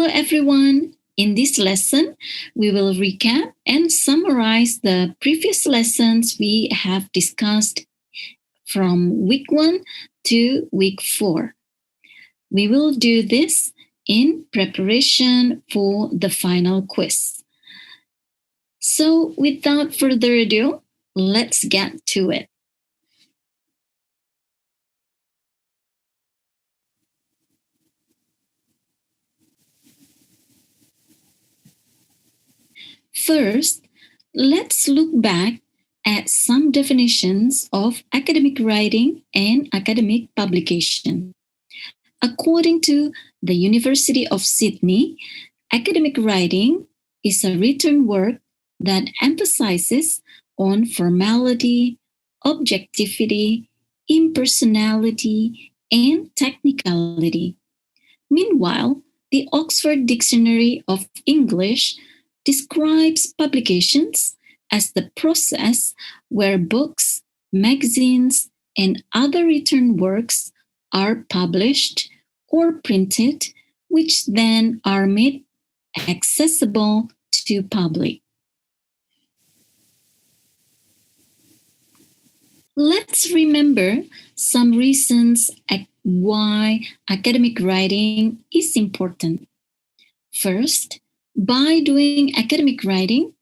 Hello, everyone. In this lesson, we will recap and summarize the previous lessons we have discussed from week 1 to week 4. We will do this in preparation for the final quiz. So, without further ado, let's get to it. First, let's look back at some definitions of academic writing and academic publication. According to the University of Sydney, academic writing is a written work that emphasizes on formality, objectivity, impersonality, and technicality. Meanwhile, the Oxford Dictionary of English describes publications as the process where books, magazines, and other written works are published or printed, which then are made accessible to public. Let's remember some reasons why academic writing is important. First, by doing academic writing,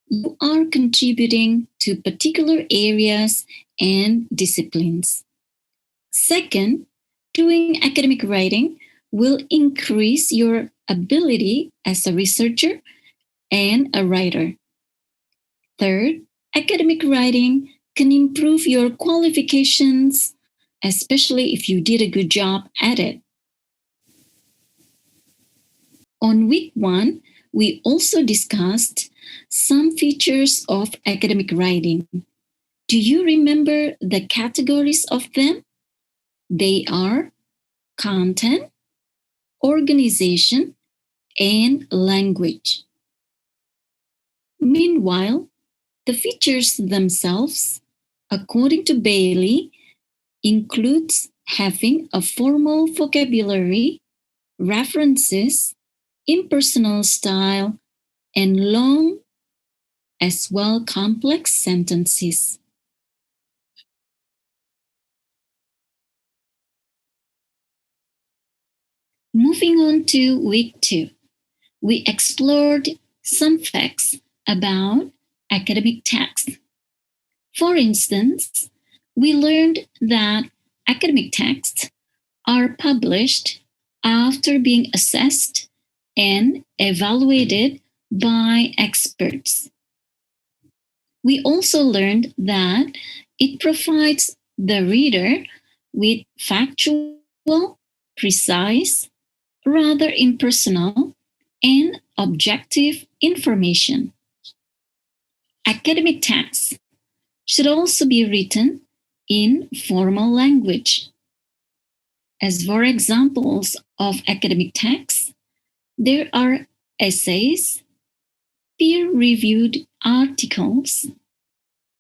you are contributing to particular areas and disciplines. Second, doing academic writing will increase your ability as a researcher and a writer. Third, academic writing can improve your qualifications, especially if you did a good job at it. On week 1, we also discussed some features of academic writing. Do you remember the categories of them? They are content, organization, and language. Meanwhile, the features themselves, according to Bailey, includes having a formal vocabulary, references, impersonal style, and long as well complex sentences. Moving on to week 2, we explored some facts about academic text. For instance, we learned that academic texts are published after being assessed and evaluated by experts. We also learned that it provides the reader with factual, precise, rather impersonal, and objective information. Academic texts should also be written in formal language. As for examples of academic texts, there are essays, peer-reviewed articles,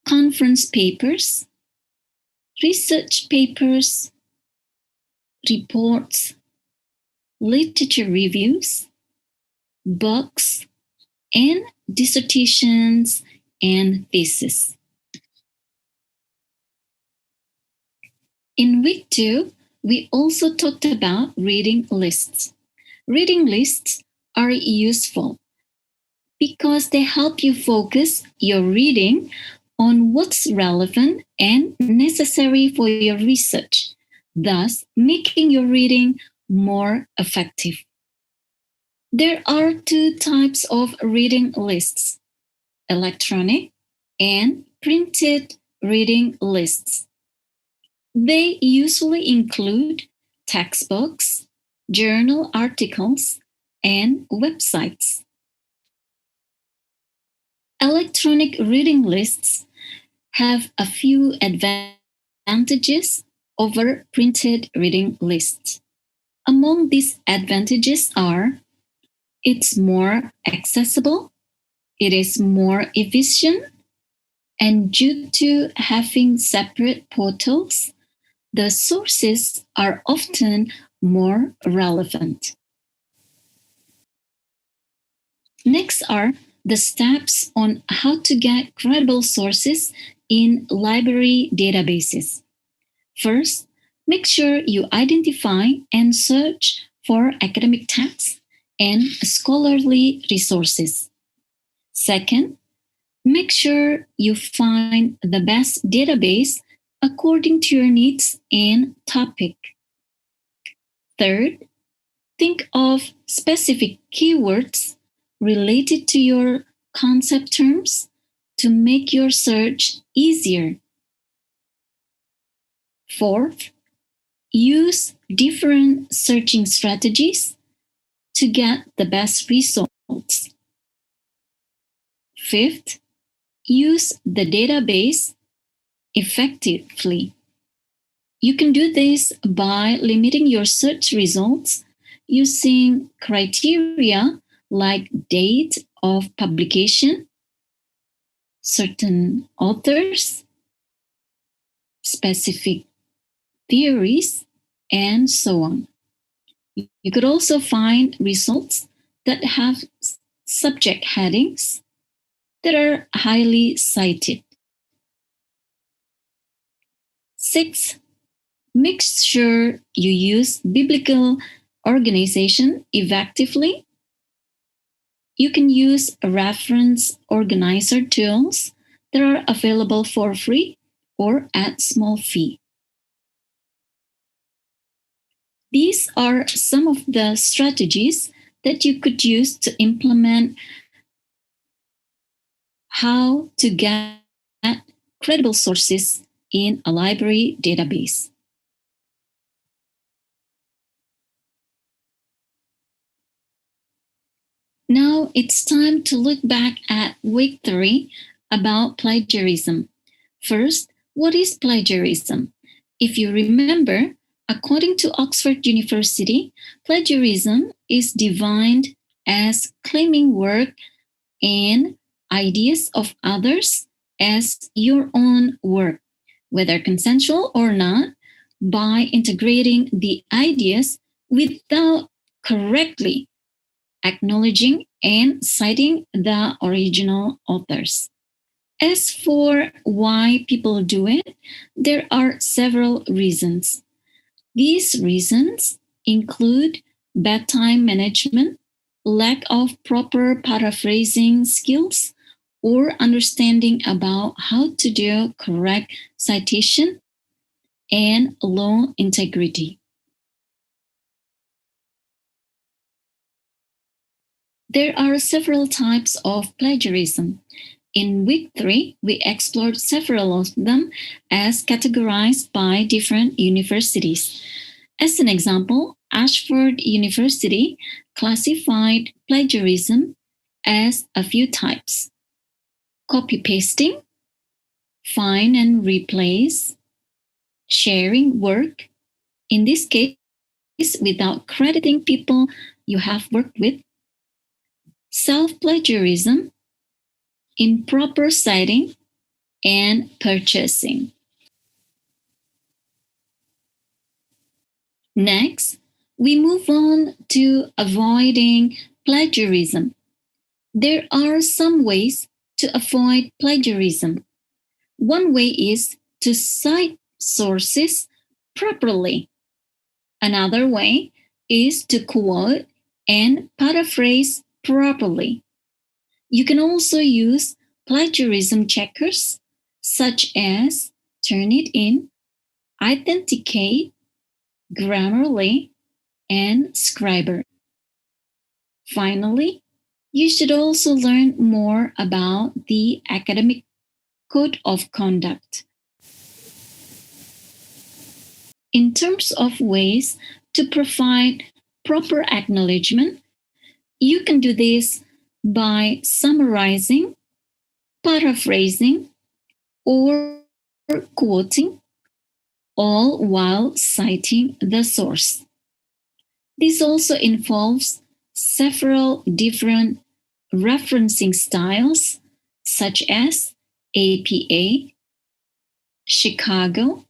conference papers, research papers, reports, literature reviews, books, and dissertations and theses. In week 2, we also talked about reading lists. Reading lists are useful because they help you focus your reading on what's relevant and necessary for your research, thus making your reading more effective. There are 2 types of reading lists: electronic and printed reading lists. They usually include textbooks, journal articles, and websites. Electronic reading lists have a few advantages over printed reading lists. Among these advantages are: it's more accessible, it is more efficient, and due to having separate portals, the sources are often more relevant. Next are the steps on how to get credible sources in library databases. First, make sure you identify and search for academic texts and scholarly resources. Second, make sure you find the best database according to your needs and topic. Third, think of specific keywords related to your concept terms to make your search easier. Fourth, use different searching strategies to get the best results. Fifth, use the database effectively. You can do this by limiting your search results using criteria like date of publication, certain authors, specific theories, and so on. You could also find results that have subject headings that are highly cited. Six, make sure you use biblical organization effectively. You can use reference organizer tools that are available for free or at small fee. These are some of the strategies that you could use to implement how to get credible sources in a library database. Now it's time to look back at week 3 about plagiarism. First, what is plagiarism? If you remember, according to Oxford University, plagiarism is defined as claiming work and ideas of others as your own work, whether consensual or not, by integrating the ideas without correctly acknowledging and citing the original authors. As for why people do it, there are several reasons. These reasons include bad time management, lack of proper paraphrasing skills, or understanding about how to do correct citation, and low integrity. There are several types of plagiarism. In week 3, we explored several of them as categorized by different universities. As an example, Ashford University classified plagiarism as a few types: copy pasting, find and replace, sharing work, in this case, without crediting people you have worked with, self plagiarism, improper citing, and purchasing. Next, we move on to avoiding plagiarism. There are some ways to avoid plagiarism. One way is to cite sources properly. Another way is to quote and paraphrase properly. You can also use plagiarism checkers such as Turnitin, Authenticate, Grammarly, and Scriber. Finally, you should also learn more about the academic code of conduct. In terms of ways to provide proper acknowledgement, you can do this by summarizing, paraphrasing, or quoting, all while citing the source. This also involves several different referencing styles, such as APA, Chicago,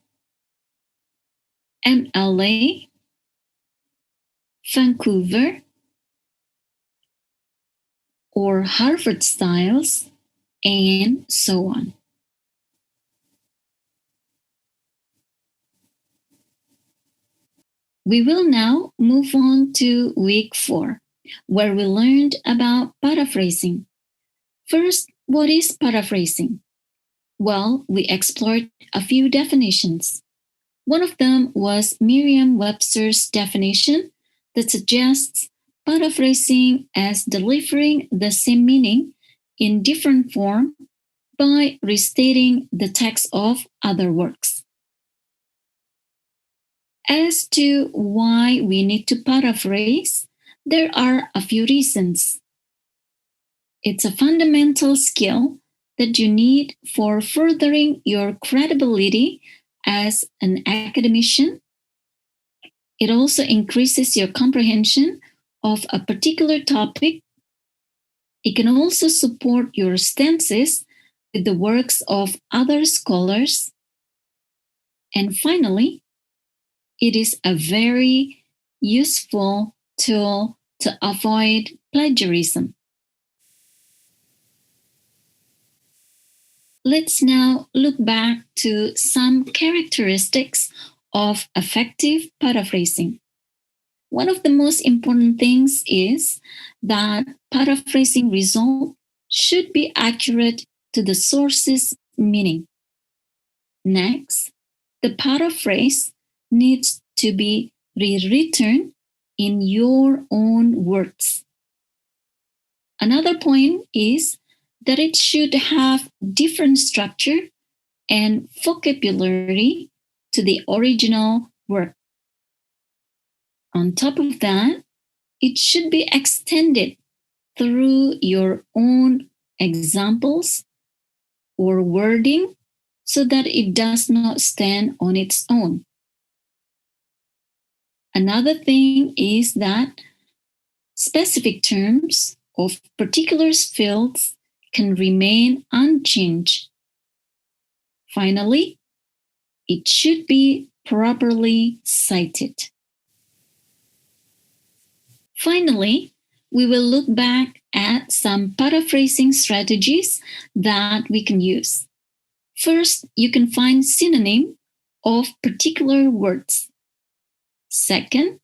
MLA, Vancouver, or Harvard styles, and so on. We will now move on to week 4, where we learned about paraphrasing. First, what is paraphrasing? Well, we explored a few definitions. One of them was Merriam-Webster's definition that suggests paraphrasing as delivering the same meaning in different form by restating the text of other works. As to why we need to paraphrase, there are a few reasons. It's a fundamental skill that you need for furthering your credibility as an academician. It also increases your comprehension of a particular topic. It can also support your stances with the works of other scholars. And finally, it is a very useful tool to avoid plagiarism. Let's now look back to some characteristics of effective paraphrasing. One of the most important things is that paraphrasing result should be accurate to the source's meaning. Next, the paraphrase needs to be rewritten in your own words. Another point is that it should have different structure and vocabulary to the original work. On top of that, it should be extended through your own examples or wording so that it does not stand on its own. Another thing is that specific terms of particular fields can remain unchanged. Finally, it should be properly cited. Finally, we will look back at some paraphrasing strategies that we can use. First, you can find synonym of particular words. Second,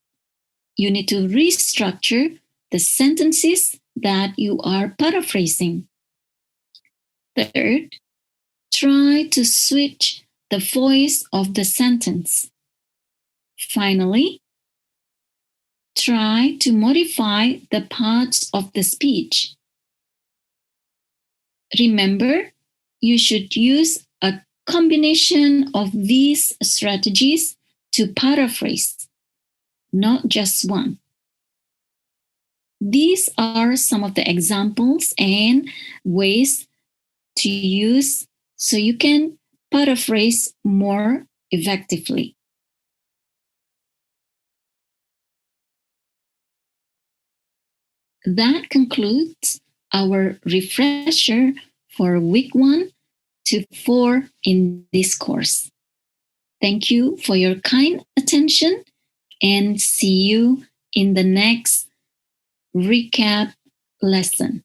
you need to restructure the sentences that you are paraphrasing. Third, try to switch the voice of the sentence. Finally, try to modify the parts of the speech. Remember, you should use a combination of these strategies to paraphrase, not just one. These are some of the examples and ways to use so you can paraphrase more effectively. That concludes our refresher for week 1 to 4 in this course. Thank you for your kind attention and see you in the next recap lesson.